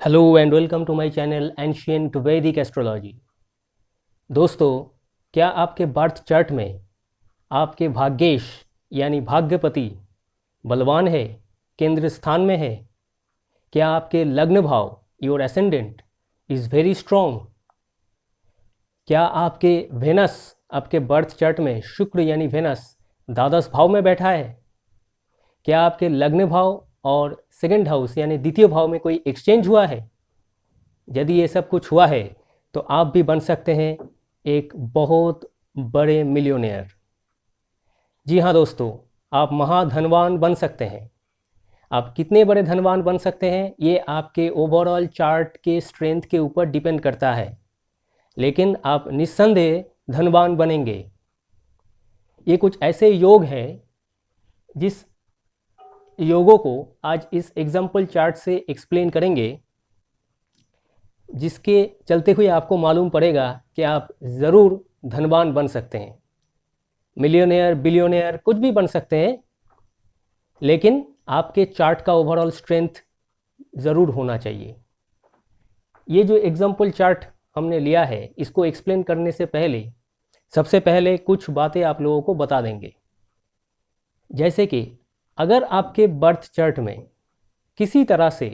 Hello and welcome to my channel ancient Vedic astrology. दोस्तों, क्या आपके बर्थ चार्ट में आपके भाग्येश यानी भाग्यपति बलवान है, केंद्र स्थान में है? क्या आपके लग्न भाव your ascendant is very strong? क्या आपके वेनस आपके बर्थ चार्ट में शुक्र यानी वेनस द्वादश भाव में बैठा है? क्या आपके लग्न भाव और सेकंड हाउस यानी द्वितीय भाव में कोई एक्सचेंज हुआ है? यदि ये सब कुछ हुआ है तो आप भी बन सकते हैं एक बहुत बड़े मिलियनेयर। जी हाँ दोस्तों, आप महाधनवान बन सकते हैं। आप कितने बड़े धनवान बन सकते हैं ये आपके ओवरऑल चार्ट के स्ट्रेंथ के ऊपर डिपेंड करता है, लेकिन आप निस्संदेह धनवान बनेंगे। ये कुछ ऐसे योग हैं जिस योगों को आज इस एग्जाम्पल चार्ट से एक्सप्लेन करेंगे, जिसके चलते हुए आपको मालूम पड़ेगा कि आप ज़रूर धनवान बन सकते हैं। मिलियनेयर, बिलियनेयर कुछ भी बन सकते हैं, लेकिन आपके चार्ट का ओवरऑल स्ट्रेंथ ज़रूर होना चाहिए। ये जो एग्जाम्पल चार्ट हमने लिया है, इसको एक्सप्लेन करने से पहले सबसे पहले कुछ बातें आप लोगों को बता देंगे। जैसे कि अगर आपके बर्थ चार्ट में किसी तरह से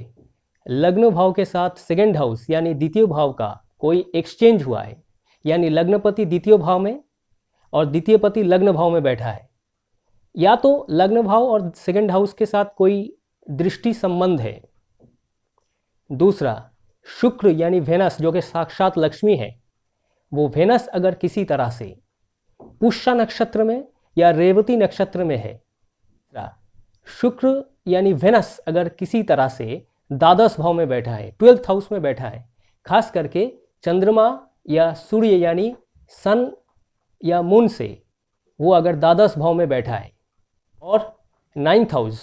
लग्न भाव के साथ सेकंड हाउस यानी द्वितीय भाव का कोई एक्सचेंज हुआ है, यानी लग्नपति द्वितीय भाव में और द्वितीय पति लग्न भाव में बैठा है, या तो लग्न भाव और सेकंड हाउस के साथ कोई दृष्टि संबंध है। दूसरा, शुक्र यानी वेनस जो कि साक्षात लक्ष्मी है, वो वेनस अगर किसी तरह से पुष्य नक्षत्र में या रेवती नक्षत्र में है, शुक्र यानी वेनस अगर किसी तरह से द्वादश भाव में बैठा है, 12th हाउस में बैठा है, खास करके चंद्रमा या सूर्य यानी सन या मून से वो अगर द्वादश भाव में बैठा है, और 9th हाउस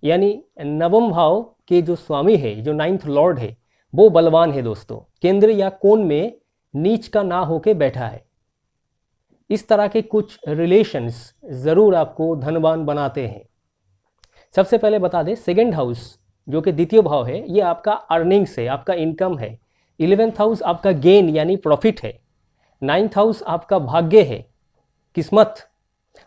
यानी नवम भाव के जो स्वामी है, जो 9th लॉर्ड है, वो बलवान है दोस्तों, केंद्र या कोण में नीच का ना होके बैठा है। इस तरह के कुछ रिलेशंस ज़रूर आपको धनवान बनाते हैं। सबसे पहले बता दें, सेकंड हाउस जो कि द्वितीय भाव है, ये आपका अर्निंग्स है, आपका इनकम है। 11th हाउस आपका गेन यानी प्रॉफिट है। 9th हाउस आपका भाग्य है, किस्मत।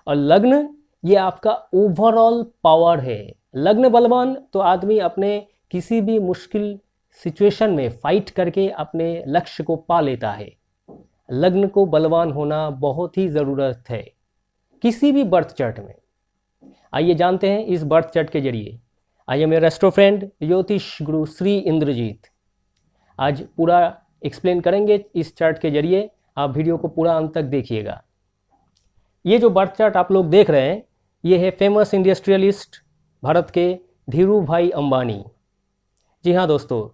और लग्न ये आपका ओवरऑल पावर है। लग्न बलवान तो आदमी अपने किसी भी मुश्किल सिचुएशन में फाइट करके अपने लक्ष्य को पा लेता है। लग्न को बलवान होना बहुत ही ज़रूरत है किसी भी बर्थ चार्ट में। आइए जानते हैं इस बर्थ चार्ट के जरिए। आइए मेरे एस्ट्रो फ्रेंड ज्योतिष गुरु श्री इंद्रजीत आज पूरा एक्सप्लेन करेंगे इस चार्ट के जरिए। आप वीडियो को पूरा अंत तक देखिएगा। ये जो बर्थ चार्ट आप लोग देख रहे हैं, ये है फेमस इंडस्ट्रियलिस्ट भारत के धीरू भाई अंबानी। जी हाँ दोस्तों,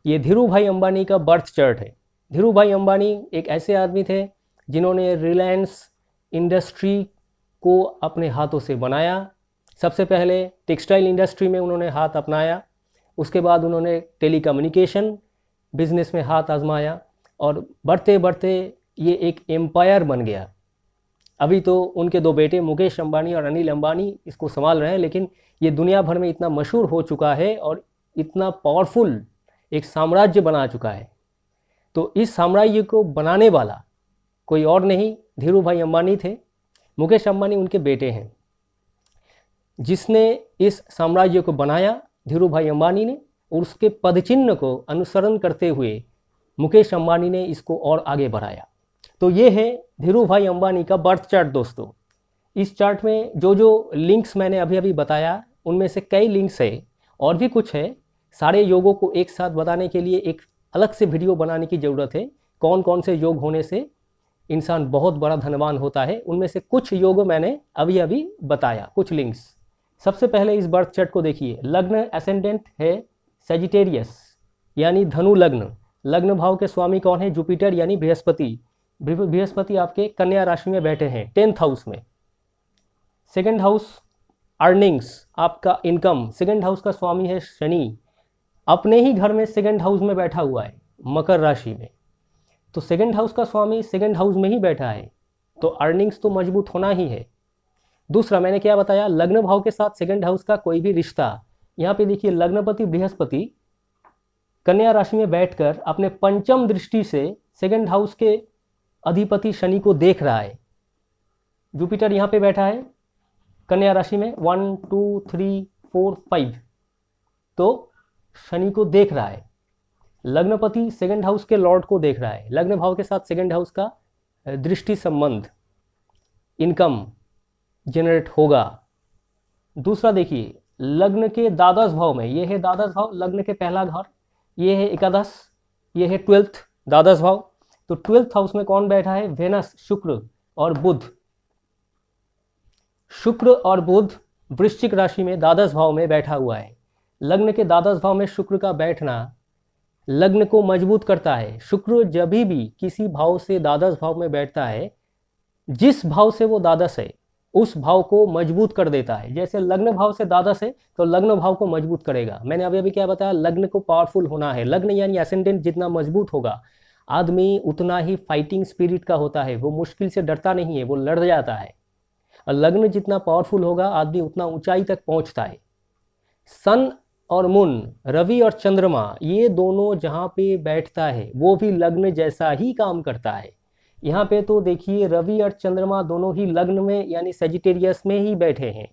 ये धीरू भाई अंबानी का बर्थ चार्ट है। धीरू भाई अंबानी एक ऐसे आदमी थे जिन्होंने रिलायंस इंडस्ट्री को अपने हाथों से बनाया। सबसे पहले टेक्सटाइल इंडस्ट्री में उन्होंने हाथ अपनाया, उसके बाद उन्होंने टेलीकम्युनिकेशन बिजनेस में हाथ आजमाया, और बढ़ते बढ़ते ये एक एम्पायर बन गया। अभी तो उनके दो बेटे मुकेश अंबानी और अनिल अंबानी इसको संभाल रहे हैं, लेकिन ये दुनिया भर में इतना मशहूर हो चुका है और इतना पावरफुल एक साम्राज्य बना चुका है। तो इस साम्राज्य को बनाने वाला कोई और नहीं, धीरू भाई अंबानी थे। मुकेश अंबानी उनके बेटे हैं। जिसने इस साम्राज्य को बनाया धीरू भाई अंबानी ने, और उसके पदचिन्ह को अनुसरण करते हुए मुकेश अंबानी ने इसको और आगे बढ़ाया। तो ये है धीरू भाई अंबानी का बर्थ चार्ट दोस्तों। इस चार्ट में जो जो लिंक्स मैंने अभी अभी बताया, उनमें से कई लिंक्स है और भी कुछ है। सारे योगों को एक साथ बताने के लिए एक अलग से वीडियो बनाने की ज़रूरत है। कौन कौन से योग होने से इंसान बहुत बड़ा धनवान होता है, उनमें से कुछ योग मैंने अभी अभी बताया, कुछ लिंक्स। सबसे पहले इस बर्थ चार्ट को देखिए। लग्न एसेंडेंट है सेजिटेरियस यानी धनु लग्न। लग्न भाव के स्वामी कौन है? जुपिटर यानी बृहस्पति। बृहस्पति आपके कन्या राशि में बैठे हैं 10th हाउस में। सेकंड हाउस अर्निंग्स, आपका इनकम। सेकंड हाउस का स्वामी है शनि, अपने ही घर में सेकंड हाउस में बैठा हुआ है मकर राशि में। तो सेकंड हाउस का स्वामी सेकंड हाउस में ही बैठा है, तो अर्निंग्स तो मजबूत होना ही है। दूसरा मैंने क्या बताया, लग्न भाव के साथ सेकंड हाउस का कोई भी रिश्ता। यहाँ पे देखिए, लग्नपति बृहस्पति कन्या राशि में बैठकर अपने पंचम दृष्टि से सेकंड हाउस के अधिपति शनि को देख रहा है। जुपिटर यहाँ पे बैठा है कन्या राशि में 1 2 3 4 5, तो शनि को देख रहा है। लग्नपति सेकंड हाउस के लॉर्ड को देख रहा है। लग्न भाव के साथ सेकंड हाउस का दृष्टि संबंध, इनकम जनरेट होगा। दूसरा देखिए, लग्न के द्वादश भाव में, ये है द्वादश भाव, लग्न के पहला घर, ये है एकादश, ये है 12th द्वादश भाव। तो 12th हाउस में कौन बैठा है? वेनस, शुक्र और बुध। शुक्र और बुध वृश्चिक राशि में द्वादश भाव में बैठा हुआ है। लग्न के द्वादश भाव में शुक्र का बैठना लग्न को मजबूत करता है। शुक्र जब भी किसी भाव से द्वादश भाव में बैठता है, जिस भाव से वो द्वादश है उस भाव को मजबूत कर देता है। जैसे लग्न भाव से द्वादश है तो लग्न भाव को मजबूत करेगा। मैंने अभी क्या बताया, लग्न को पावरफुल होना है। लग्न यानी एसेंडेंट जितना मजबूत होगा, आदमी उतना ही फाइटिंग स्पिरिट का होता है। वो मुश्किल से डरता नहीं है, वो लड़ जाता है। और लग्न जितना पावरफुल होगा, आदमी उतना ऊंचाई तक पहुंचता है। सन और मून, रवि और चंद्रमा, ये दोनों जहाँ पे बैठता है वो भी लग्न जैसा ही काम करता है। यहाँ पे तो देखिए, रवि और चंद्रमा दोनों ही लग्न में यानी सेजिटेरियस में ही बैठे हैं।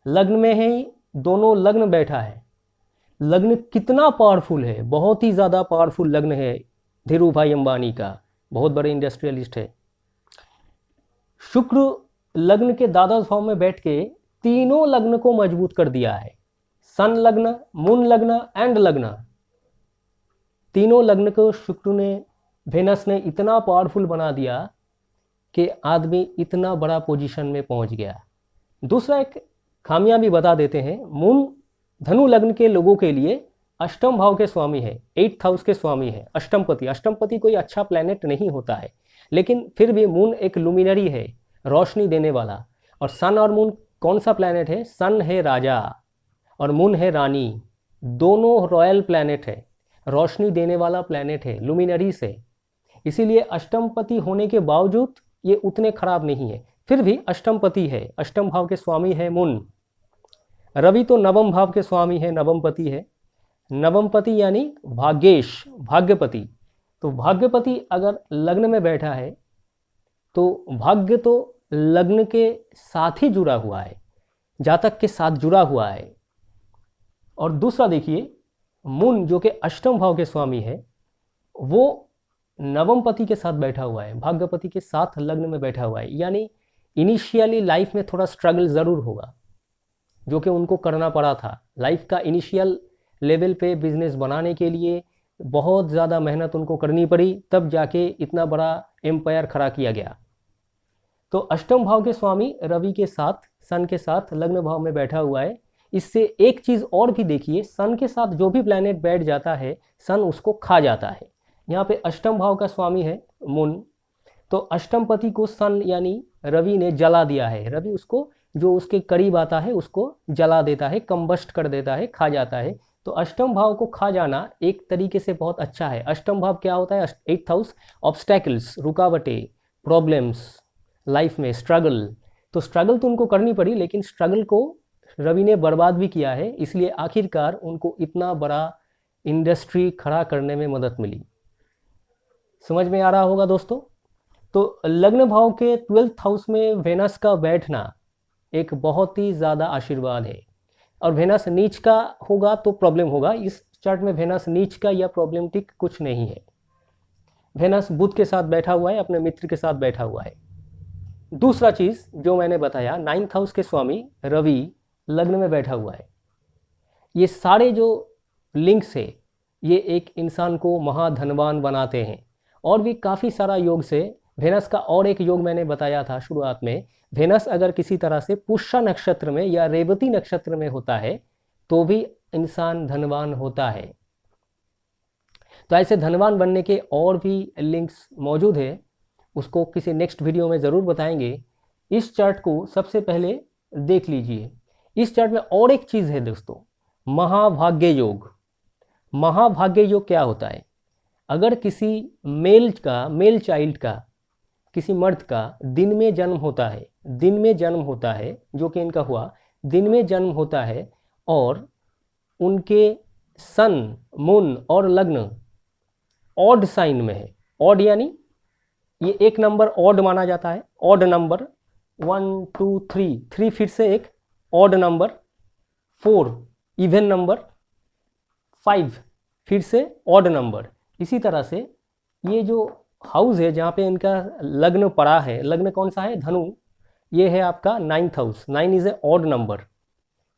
लग्न में है, दोनों लग्न बैठा है। लग्न कितना पावरफुल है, बहुत ही ज़्यादा पावरफुल लग्न है धीरू भाई अंबानी का, बहुत बड़े इंडस्ट्रियलिस्ट है। शुक्र लग्न के द्वादश भाव में बैठ के तीनों लग्न को मजबूत कर दिया है। सन लग्न, मून लग्न एंड लग्न, तीनों लग्न को शुक्र ने, वेनस ने इतना पावरफुल बना दिया कि आदमी इतना बड़ा पोजीशन में पहुंच गया। दूसरा एक खामियां भी बता देते हैं। मून धनु लग्न के लोगों के लिए अष्टम भाव के स्वामी है, 8th हाउस के स्वामी है। अष्टमपति, अष्टमपति कोई अच्छा प्लैनेट नहीं होता है, लेकिन फिर भी मून एक लुमिनरी है, रोशनी देने वाला। और सन और मून कौन सा प्लैनेट है? सन है राजा और मून है रानी। दोनों रॉयल प्लैनेट है, रोशनी देने वाला प्लैनेट है, लुमिनरी से। इसीलिए अष्टमपति होने के बावजूद ये उतने खराब नहीं है, फिर भी अष्टमपति है, अष्टम भाव के स्वामी है मून। रवि तो नवम भाव के स्वामी है, नवमपति है। नवमपति यानी भाग्येश, भाग्यपति। तो भाग्यपति अगर लग्न में बैठा है तो भाग्य तो लग्न के साथ ही जुड़ा हुआ है, जातक के साथ जुड़ा हुआ है। और दूसरा देखिए, मून जो कि अष्टम भाव के स्वामी है, वो नवमपति के साथ बैठा हुआ है, भाग्यपति के साथ लग्न में बैठा हुआ है। यानी इनिशियली लाइफ में थोड़ा स्ट्रगल ज़रूर होगा, जो कि उनको करना पड़ा था। लाइफ का इनिशियल लेवल पे बिजनेस बनाने के लिए बहुत ज़्यादा मेहनत उनको करनी पड़ी, तब जाके इतना बड़ा एम्पायर खड़ा किया गया। तो अष्टम भाव के स्वामी रवि के साथ, सन के साथ लग्न भाव में बैठा हुआ है। इससे एक चीज़ और भी देखिए, सन के साथ जो भी प्लैनेट बैठ जाता है, सन उसको खा जाता है। यहाँ पे अष्टम भाव का स्वामी है मून, तो अष्टमपति को सन यानी रवि ने जला दिया है। रवि उसको, जो उसके करीब आता है उसको जला देता है, कंबस्ट कर देता है, खा जाता है। तो अष्टम भाव को खा जाना एक तरीके से बहुत अच्छा है। अष्टम भाव क्या होता है? 8th हाउस, ऑब्स्टैकल्स, रुकावटें, प्रॉब्लम्स लाइफ में, स्ट्रगल। तो स्ट्रगल तो उनको करनी पड़ी, लेकिन स्ट्रगल को रवि ने बर्बाद भी किया है। इसलिए आखिरकार उनको इतना बड़ा इंडस्ट्री खड़ा करने में मदद मिली। समझ में आ रहा होगा दोस्तों। तो लग्न भाव के 12th हाउस में वेनस का बैठना एक बहुत ही ज़्यादा आशीर्वाद है। और वेनस नीच का होगा तो प्रॉब्लम होगा। इस चार्ट में वेनस नीच का या प्रॉब्लमेटिक कुछ नहीं है। वेनस बुध के साथ बैठा हुआ है, अपने मित्र के साथ बैठा हुआ है। दूसरा चीज़ जो मैंने बताया, 9th हाउस के स्वामी रवि लग्न में बैठा हुआ है। ये सारे जो लिंक्स है, ये एक इंसान को महाधनवान बनाते हैं। और भी काफ़ी सारा योग से वेनस का, और एक योग मैंने बताया था शुरुआत में, वेनस अगर किसी तरह से पुष्य नक्षत्र में या रेवती नक्षत्र में होता है तो भी इंसान धनवान होता है। तो ऐसे धनवान बनने के और भी लिंक्स मौजूद है, उसको किसी नेक्स्ट वीडियो में ज़रूर बताएंगे। इस चार्ट को सबसे पहले देख लीजिए। इस चार्ट में और एक चीज़ है दोस्तों, महाभाग्य योग। महाभाग्य योग क्या होता है? अगर किसी मेल चाइल्ड का, किसी मर्द का दिन में जन्म होता है, दिन में जन्म होता है, जो कि इनका हुआ, दिन में जन्म होता है, और उनके सन, मून और लग्न ऑड साइन में है, ऑड यानी ये एक नंबर ऑड माना जाता है, ऑड नंबर 1 2 3, 3 फिर से एक ऑड नंबर, 4 इवन नंबर, 5 फिर से ऑड नंबर। इसी तरह से ये जो हाउस है जहाँ पे इनका लग्न पड़ा है, लग्न कौन सा है, धनु, ये है आपका 9th house. 9 is a odd number.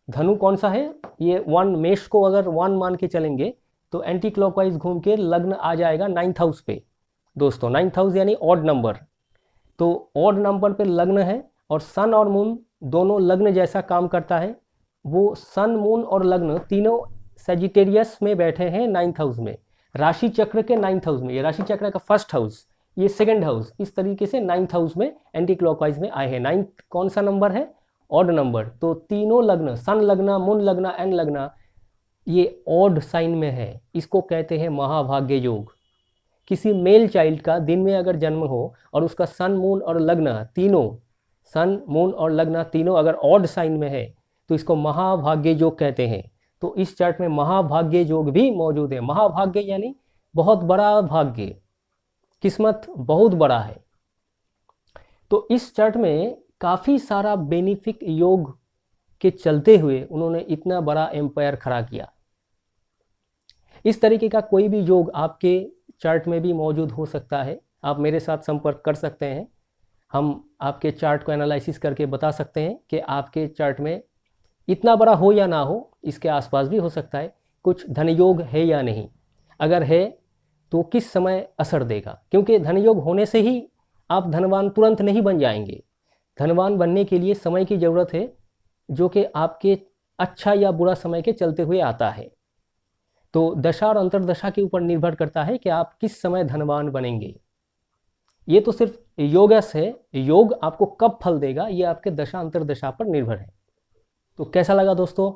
धनु कौन सा है, ये 1, मेष को अगर 1 मान के चलेंगे तो एंटी क्लॉकवाइज घूम के लग्न आ जाएगा 9th हाउस पे दोस्तों। 9th हाउस यानी ऑड नंबर, तो ऑड नंबर पे लग्न है और सन और मून दोनों लग्न जैसा काम करता है। वो सन, मून और लग्न तीनों सेजिटेरियस में बैठे हैं 9th हाउस में, राशि चक्र के 9th हाउस में। ये राशि चक्र का फर्स्ट हाउस, ये सेकंड हाउस, इस तरीके से 9th हाउस में एंटी क्लॉकवाइज में आए हैं। 9th कौन सा नंबर है, ऑड नंबर। तो तीनों लग्न, सन लगना, मून लगना एंड लगना, ये ऑड साइन में है। इसको कहते हैं महाभाग्य योग। किसी मेल चाइल्ड का दिन में अगर जन्म हो और उसका सन, मून और लग्न तीनों, सन, मून और लग्न तीनों अगर ऑड साइन में है तो इसको महाभाग्य योग कहते हैं। तो इस चार्ट में महाभाग्य योग भी मौजूद है। महाभाग्य यानी बहुत बड़ा भाग्य, किस्मत बहुत बड़ा है। तो इस चार्ट में काफ़ी सारा बेनिफिक योग के चलते हुए उन्होंने इतना बड़ा एम्पायर खड़ा किया। इस तरीके का कोई भी योग आपके चार्ट में भी मौजूद हो सकता है। आप मेरे साथ संपर्क कर सकते हैं, हम आपके चार्ट को एनालिसिस करके बता सकते हैं कि आपके चार्ट में इतना बड़ा हो या ना हो, इसके आसपास भी हो सकता है। कुछ धन योग है या नहीं, अगर है तो किस समय असर देगा, क्योंकि धन योग होने से ही आप धनवान तुरंत नहीं बन जाएंगे। धनवान बनने के लिए समय की ज़रूरत है, जो कि आपके अच्छा या बुरा समय के चलते हुए आता है। तो दशा और अंतर्दशा के ऊपर निर्भर करता है कि आप किस समय धनवान बनेंगे। ये तो सिर्फ योगस है, योग आपको कब फल देगा ये आपके दशा अंतर्दशा पर निर्भर है। तो कैसा लगा दोस्तों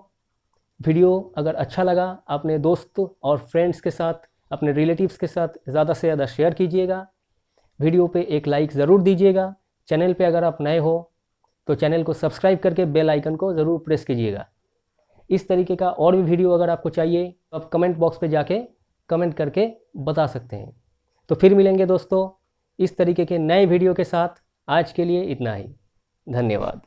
वीडियो? अगर अच्छा लगा अपने दोस्त और फ्रेंड्स के साथ, अपने रिलेटिव्स के साथ ज़्यादा से ज़्यादा शेयर कीजिएगा। वीडियो पे एक लाइक ज़रूर दीजिएगा। चैनल पे अगर आप नए हो तो चैनल को सब्सक्राइब करके बेल आइकन को ज़रूर प्रेस कीजिएगा। इस तरीके का और भी वीडियो अगर आपको चाहिए तो आप कमेंट बॉक्स पे जाके कमेंट करके बता सकते हैं। तो फिर मिलेंगे दोस्तों इस तरीके के नए वीडियो के साथ। आज के लिए इतना ही, धन्यवाद।